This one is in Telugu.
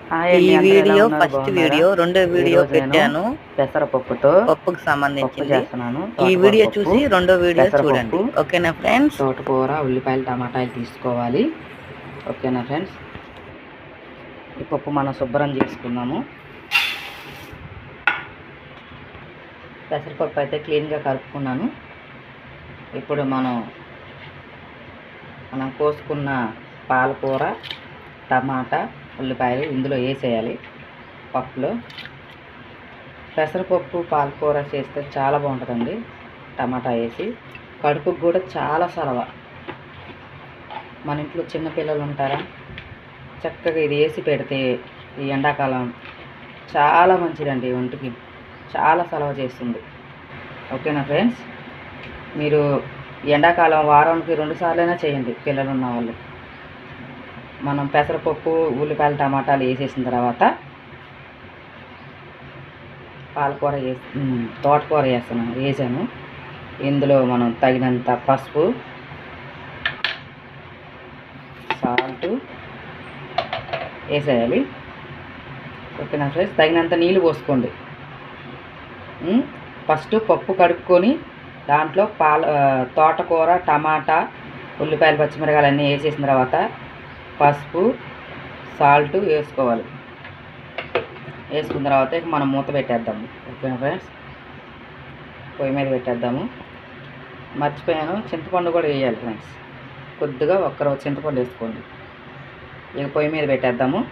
హాయ్ ఈ అండి, అందరూ ఎలా వీడియో ఉన్నారు? ఫస్ట్ బాగున్నారా? వీడియో రెండో వీడియో ఈరోజు నేను పెట్టాను పెసరపప్పుతో పప్పుకు పప్పు సంబంధించింది. చేస్తున్నాను. ఈ తోటకూర వీడియో పప్పు, చూసి రెండో వీడియో పెసరపప్పు, చూడండి. ఓకేనా ఫ్రెండ్స్? తోటకూర, ఉల్లిపాయలు, టమాటాలు తీసుకోవాలి. ఓకేనా ఫ్రెండ్స్? ఈ పప్పు మనం శుభ్రం చేసుకుందాము. పెసరపప్పు అయితే క్లీన్గా కలుపుకున్నాను. ఇప్పుడు మనం కోసుకున్న పాలకూర, టమాటా, ఉల్లిపాయలు ఇందులో వేసేయాలి. పప్పులో పెసరపప్పు పాలకూర చేస్తే చాలా బాగుంటుందండి. టమాటా వేసి కడుపుకు కూడా చాలా సలవ. మన ఇంట్లో చిన్నపిల్లలు ఉంటారా, చక్కగా ఇది వేసి పెడితే ఈ ఎండాకాలం చాలా మంచిదండి. ఒంటికి చాలా సలవ చేస్తుంది. ఓకేనా ఫ్రెండ్స్? మీరు ఎండాకాలం వారానికి 2 సార్లైనా చేయండి పిల్లలు ఉన్న వాళ్ళు. మనం పెసరపప్పు, ఉల్లిపాయలు, టమాటాలు వేసేసిన తర్వాత పాలకూర తోటకూర వేసాను. ఇందులో మనం తగినంత పసుపు, సాల్ట్ వేసేయాలి. ఓకేనా ఫ్రెండ్స్? తగినంత నీళ్ళు పోసుకోండి. ఫస్ట్ పప్పు కడుక్కొని దాంట్లో తోటకూర, టమాటా, ఉల్లిపాయలు, పచ్చిమిరకాయలు అన్నీ వేసేసిన తర్వాత పసుపు, సాల్ట్ వేసుకోవాలి. వేసుకున్న తర్వాత మనం మూత పెట్టేద్దాము. ఓకేనా ఫ్రెండ్స్? పొయ్యి మీద పెట్టేద్దాము. మర్చిపోయాను, చింతపండు కూడా వేయాలి ఫ్రెండ్స్. కొద్దిగా ఒక్కరోజు చింతపండు వేసుకోండి. ఇక పొయ్యి మీద పెట్టేద్దాము.